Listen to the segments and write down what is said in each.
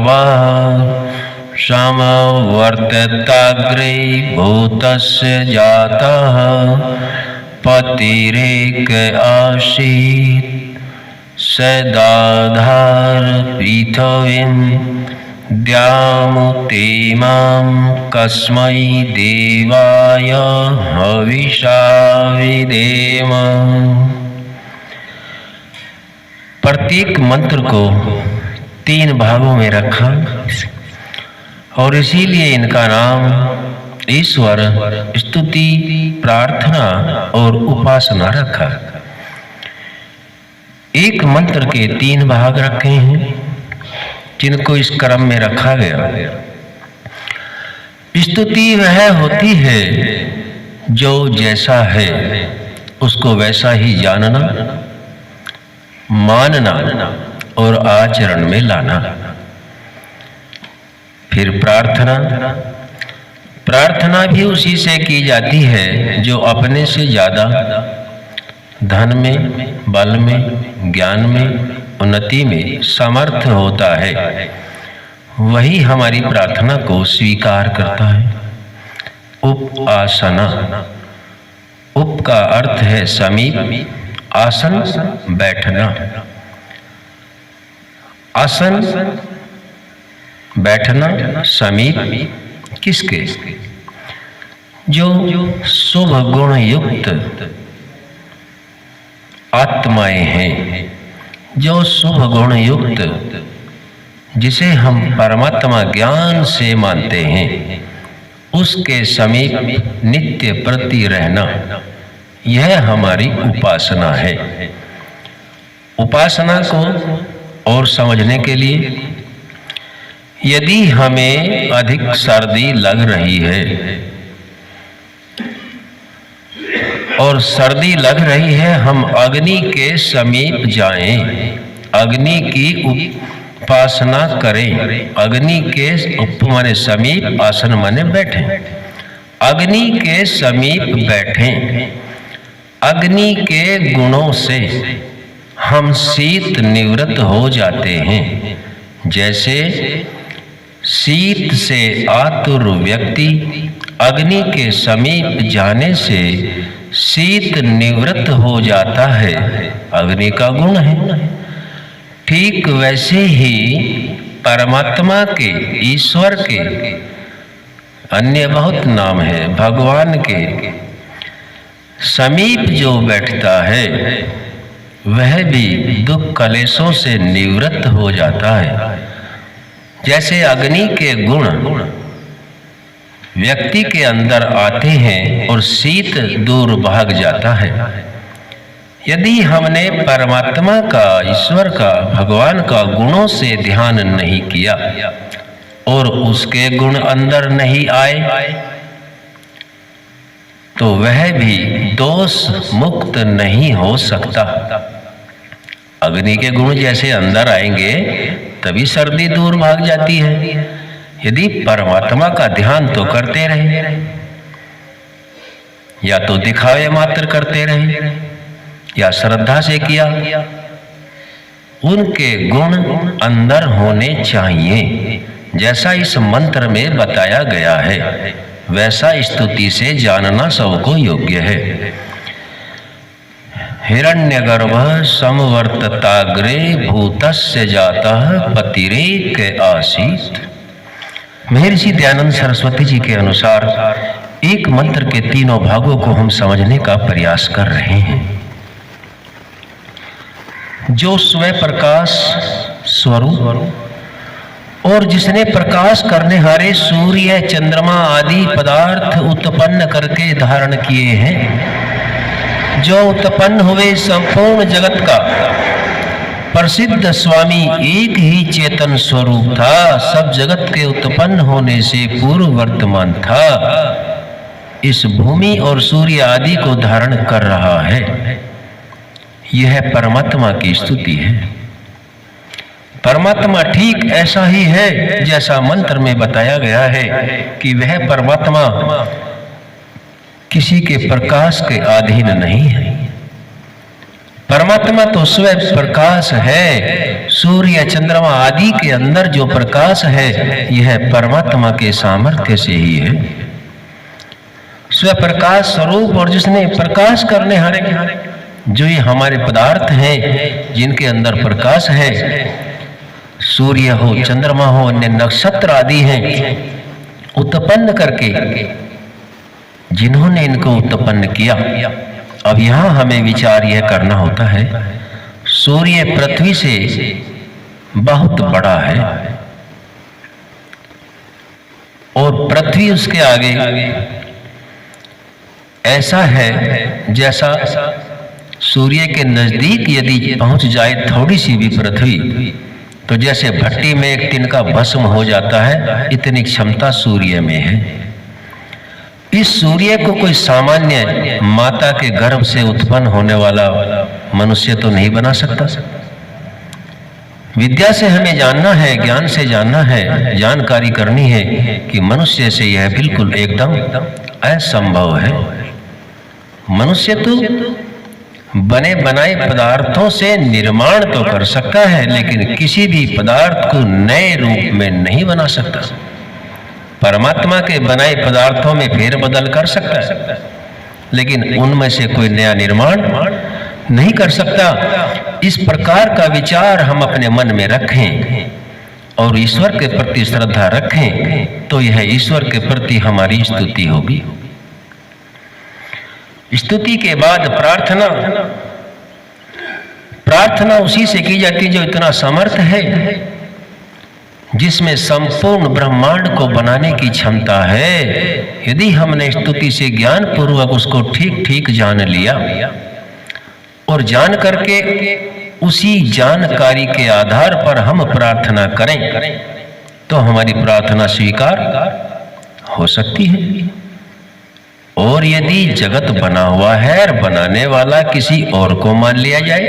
गर्वः समवर्तताग्रे भूतस्य जातः पतिरेक आसीत् सदाधार पृथिवीं द्यामुतेमां कस्मै देवाय हविषा विधेम। प्रत्येक मंत्र को 3 भागों में रखा और इसीलिए इनका नाम ईश्वर, स्तुति, प्रार्थना और उपासना रखा। एक मंत्र के 3 भाग रखे हैं जिनको इस क्रम में रखा गया। स्तुति वह होती है जो जैसा है उसको वैसा ही जानना, मानना और आचरण में लाना। फिर प्रार्थना भी उसी से की जाती है जो अपने से ज्यादा धन में, बल में, ज्ञान में, उन्नति में समर्थ होता है, वही हमारी प्रार्थना को स्वीकार करता है। उपासना, उप का अर्थ है समीप, आसन बैठना। आसन बैठना समीप किसके? जो शुभ गुण युक्त आत्माएं हैं, जो शुभ गुण युक्त, जिसे हम परमात्मा ज्ञान से मानते हैं, उसके समीप नित्य प्रति रहना, यह हमारी उपासना है। उपासना को और समझने के लिए, यदि हमें अधिक सर्दी लग रही है और सर्दी लग रही है, हम अग्नि के समीप जाएं, अग्नि की उपासना करें। अग्नि के माने समीप, आसन माने बैठें। अग्नि के समीप बैठें। अग्नि के गुणों से हम शीत निवृत्त हो जाते हैं। जैसे शीत से आतुर व्यक्ति अग्नि के समीप जाने से शीत निवृत्त हो जाता है, अग्नि का गुण है। ठीक वैसे ही परमात्मा के, ईश्वर के अन्य बहुत नाम है, भगवान के समीप जो बैठता है वह भी दुख कलेशों से निवृत्त हो जाता है। जैसे अग्नि के गुण व्यक्ति के अंदर आते हैं और शीत दूर भाग जाता है। यदि हमने परमात्मा का, ईश्वर का, भगवान का गुणों से ध्यान नहीं किया और उसके गुण अंदर नहीं आए, तो वह भी दोष मुक्त नहीं हो सकता। अग्नि के गुण जैसे अंदर आएंगे तभी सर्दी दूर भाग जाती है। यदि परमात्मा का ध्यान तो करते रहे, या तो दिखावे मात्र करते रहे या श्रद्धा से किया, उनके गुण अंदर होने चाहिए। जैसा इस मंत्र में बताया गया है वैसा स्तुति से जानना सबको योग्य है। हिरण्यगर्भः समवर्तताग्रे भूतस्य जातः पतिरेक आसीत्। महर्षि दयानंद सरस्वती जी के अनुसार एक मंत्र के 3 भागों को हम समझने का प्रयास कर रहे हैं। जो स्वयं प्रकाश स्वरूप और जिसने प्रकाश करने हारे सूर्य, चंद्रमा आदि पदार्थ उत्पन्न करके धारण किए हैं, जो उत्पन्न हुए संपूर्ण जगत का प्रसिद्ध स्वामी एक ही चेतन स्वरूप था, सब जगत के उत्पन्न होने से पूर्व वर्तमान था, इस भूमि और सूर्य आदि को धारण कर रहा है। यह परमात्मा की स्तुति है। परमात्मा ठीक ऐसा ही है जैसा मंत्र में बताया गया है कि वह परमात्मा किसी के प्रकाश के अधीन नहीं है। परमात्मा तो स्वयं प्रकाश है। सूर्य चंद्रमा आदि के अंदर जो प्रकाश है यह परमात्मा के सामर्थ्य से ही है। स्व प्रकाश स्वरूप और जिसने प्रकाश करने हारे जो ये हमारे पदार्थ हैं जिनके अंदर प्रकाश है, सूर्य हो, चंद्रमा हो, अन्य नक्षत्र आदि हैं, उत्पन्न करके जिन्होंने इनको उत्पन्न किया। अब यहां हमें विचार यह करना होता है, सूर्य पृथ्वी से बहुत बड़ा है और पृथ्वी उसके आगे ऐसा है जैसा सूर्य के नजदीक यदि पहुंच जाए थोड़ी सी भी पृथ्वी तो जैसे भट्टी में एक तिनका भस्म हो जाता है, इतनी क्षमता सूर्य में है। इस सूर्य को कोई सामान्य माता के गर्भ से उत्पन्न होने वाला मनुष्य तो नहीं बना सकता। विद्या से हमें जानना है, ज्ञान से जानना है, जानकारी करनी है कि मनुष्य से यह बिल्कुल एकदम असंभव है। मनुष्य तो बने बनाए पदार्थों से निर्माण तो कर सकता है, लेकिन किसी भी पदार्थ को नए रूप में नहीं बना सकता। परमात्मा के बनाए पदार्थों में फेरबदल कर सकता है, लेकिन उनमें से कोई नया निर्माण नहीं कर सकता। इस प्रकार का विचार हम अपने मन में रखें और ईश्वर के प्रति श्रद्धा रखें तो यह ईश्वर के प्रति हमारी स्तुति होगी। स्तुति के बाद प्रार्थना। प्रार्थना उसी से की जाती है जो इतना समर्थ है, जिसमें संपूर्ण ब्रह्मांड को बनाने की क्षमता है। यदि हमने स्तुति से ज्ञान पूर्वक उसको ठीक ठीक जान लिया और जान करके उसी जानकारी के आधार पर हम प्रार्थना करें तो हमारी प्रार्थना स्वीकार हो सकती है। और यदि जगत बना हुआ है और बनाने वाला किसी और को मान लिया जाए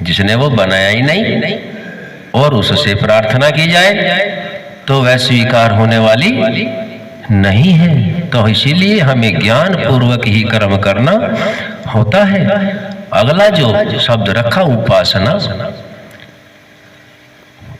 जिसने वो बनाया ही नहीं और उससे प्रार्थना की जाए तो वह स्वीकार होने वाली नहीं है। तो इसीलिए हमें ज्ञान पूर्वक ही कर्म करना होता है। अगला जो शब्द रखा उपासना,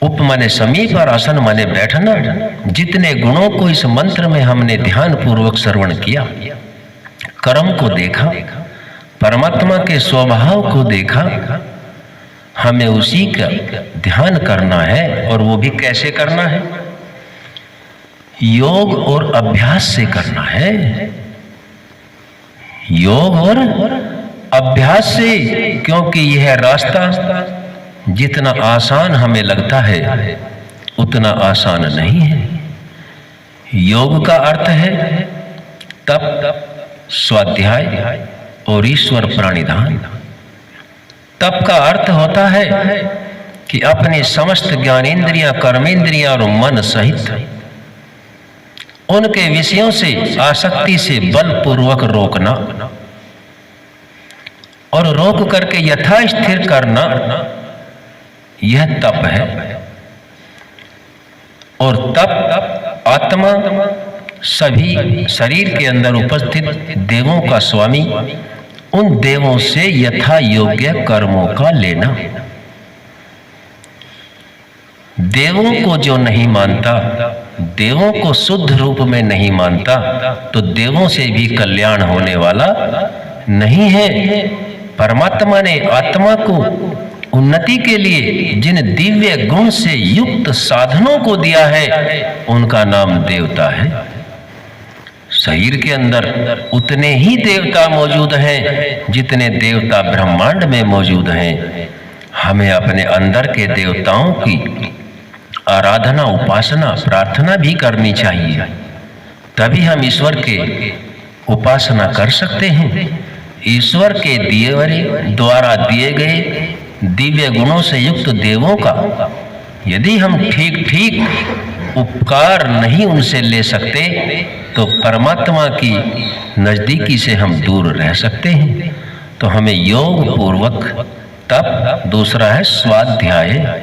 उप माने समीप और आसन माने बैठना। जितने गुणों को इस मंत्र में हमने ध्यान पूर्वक श्रवण किया, कर्म को देखा, परमात्मा के स्वभाव को देखा, हमें उसी का ध्यान करना है। और वो भी कैसे करना है? योग और अभ्यास से करना है। योग और अभ्यास से, क्योंकि यह रास्ता जितना आसान हमें लगता है उतना आसान नहीं है। योग का अर्थ है तप, स्वाध्याय और ईश्वर प्रणिधान। तप का अर्थ होता है कि अपने समस्त ज्ञानेंद्रियां, कर्मेंद्रियां और मन सहित उनके विषयों से आसक्ति से बलपूर्वक रोकना और रोक करके यथा स्थिर करना, यह तप है। और तप आत्मा सभी शरीर के अंदर उपस्थित देवों का स्वामी, उन देवों से यथा योग्य कर्मों का लेना। देवों को जो नहीं मानता, देवों को शुद्ध रूप में नहीं मानता, तो देवों से भी कल्याण होने वाला नहीं है। परमात्मा ने आत्मा को उन्नति के लिए जिन दिव्य गुण से युक्त साधनों को दिया है उनका नाम देवता है। शरीर के अंदर उतने ही देवता मौजूद हैं जितने देवता ब्रह्मांड में मौजूद हैं। हमें अपने अंदर के देवताओं की आराधना, उपासना, प्रार्थना भी करनी चाहिए, तभी हम ईश्वर के उपासना कर सकते हैं। ईश्वर के द्वारा दिए गए दिव्य गुणों से युक्त देवों का यदि हम ठीक ठीक उपकार नहीं उनसे ले सकते तो परमात्मा की नजदीकी से हम दूर रह सकते हैं। तो हमें योग पूर्वक तप, दूसरा है स्वाध्याय।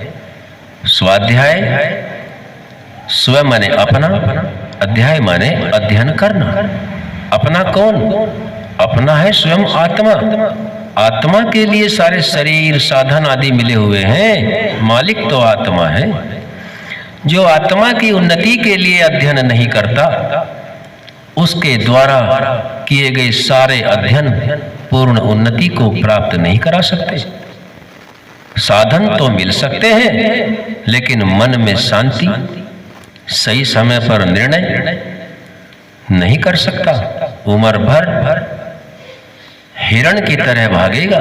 स्वाध्याय स्व माने अपना, अध्याय माने अध्ययन करना। अपना कौन? अपना है स्वयं आत्मा। आत्मा के लिए सारे शरीर साधन आदि मिले हुए हैं, मालिक तो आत्मा है। जो आत्मा की उन्नति के लिए अध्ययन नहीं करता, उसके द्वारा किए गए सारे अध्ययन पूर्ण उन्नति को प्राप्त नहीं करा सकते। साधन तो मिल सकते हैं, लेकिन मन में शांति, सही समय पर निर्णय नहीं कर सकता। उम्र भर हिरण की तरह भागेगा।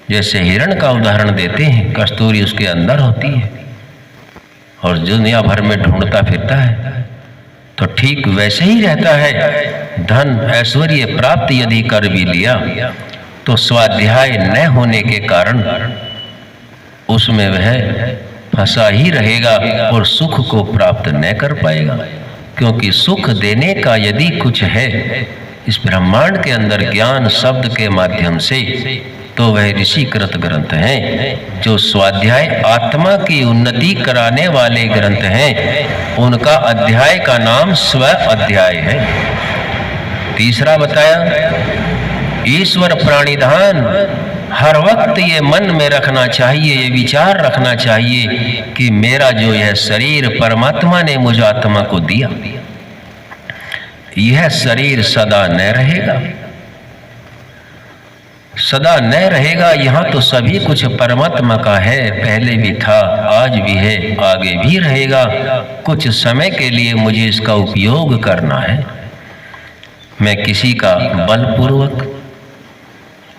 जैसे हिरण का उदाहरण देते हैं, कस्तूरी उसके अंदर होती है और दुनिया भर में ढूंढता फिरता है, तो ठीक वैसे ही रहता है। धन ऐश्वर्य प्राप्त यदि कर भी लिया, तो स्वाध्याय न होने के कारण उसमें वह फंसा ही रहेगा और सुख को प्राप्त न कर पाएगा। क्योंकि सुख देने का यदि कुछ है इस ब्रह्मांड के अंदर ज्ञान शब्द के माध्यम से, तो वह ऋषिकृत ग्रंथ हैं, जो स्वाध्याय आत्मा की उन्नति कराने वाले ग्रंथ हैं। उनका अध्याय का नाम स्व अध्याय है। तीसरा बताया, ईश्वर प्राणिधान। हर वक्त ये मन में रखना चाहिए, ये विचार रखना चाहिए कि मेरा जो यह शरीर परमात्मा ने मुझ आत्मा को दिया, यह शरीर सदा न रहेगा, सदा न रहेगा। यहाँ तो सभी कुछ परमात्मा का है, पहले भी था, आज भी है, आगे भी रहेगा। कुछ समय के लिए मुझे इसका उपयोग करना है। मैं किसी का बलपूर्वक,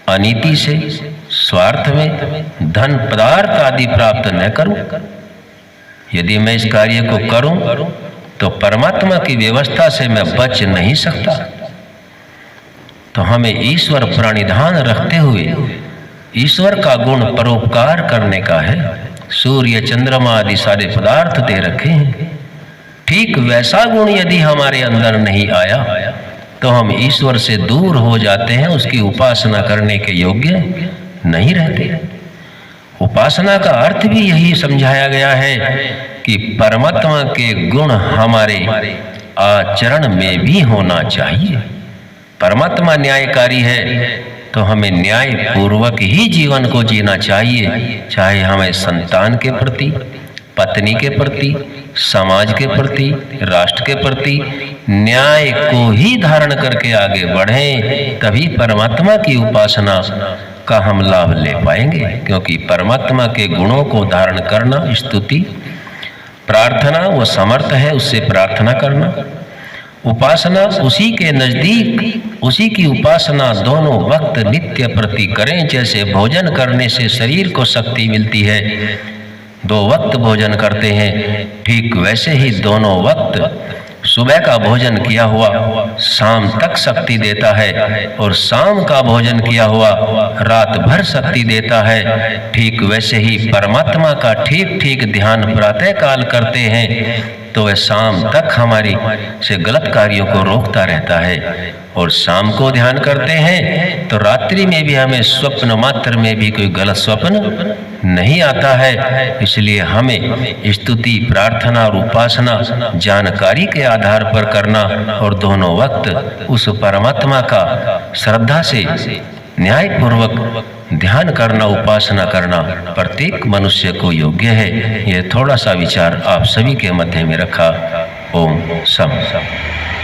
अनीति से, स्वार्थ में धन पदार्थ आदि प्राप्त न करूं। यदि मैं इस कार्य को करूं तो परमात्मा की व्यवस्था से मैं बच नहीं सकता। तो हमें ईश्वर प्राणिधान रखते हुए ईश्वर का गुण परोपकार करने का है। सूर्य चंद्रमा आदि सारे पदार्थ दे रखे हैं, ठीक वैसा गुण यदि हमारे अंदर नहीं आया तो हम ईश्वर से दूर हो जाते हैं, उसकी उपासना करने के योग्य नहीं रहते। उपासना का अर्थ भी यही समझाया गया है कि परमात्मा के गुण हमारे आचरण में भी होना चाहिए। परमात्मा न्यायकारी है, तो हमें न्याय पूर्वक ही जीवन को जीना चाहिए। चाहे हमें संतान के प्रति, पत्नी के प्रति, समाज के प्रति, राष्ट्र के प्रति न्याय को ही धारण करके आगे बढ़ें, तभी परमात्मा की उपासना का हम लाभ ले पाएंगे। क्योंकि परमात्मा के गुणों को धारण करना, स्तुति, प्रार्थना, वो समर्थ है, उससे प्रार्थना करना, उपासना उसी के नजदीक, उसी की उपासना दोनों वक्त नित्य प्रति करें। जैसे भोजन करने से शरीर को शक्ति मिलती है, 2 वक्त भोजन करते हैं, ठीक वैसे ही दोनों वक्त सुबह का भोजन किया हुआ शाम तक शक्ति देता है, और शाम का भोजन किया हुआ रात भर शक्ति देता है। ठीक वैसे ही परमात्मा का ठीक ठीक ध्यान प्रातः काल करते हैं तो वह शाम तक हमारी से गलत कार्यों को रोकता रहता है। और शाम को ध्यान करते हैं तो रात्रि में भी हमें स्वप्न मात्र में भी कोई गलत स्वप्न नहीं आता है। इसलिए हमें स्तुति, प्रार्थना और उपासना जानकारी के आधार पर करना, और दोनों वक्त उस परमात्मा का श्रद्धा से न्याय पूर्वक ध्यान करना, उपासना करना प्रत्येक मनुष्य को योग्य है। यह थोड़ा सा विचार आप सभी के मध्य में रखा। ओम सम।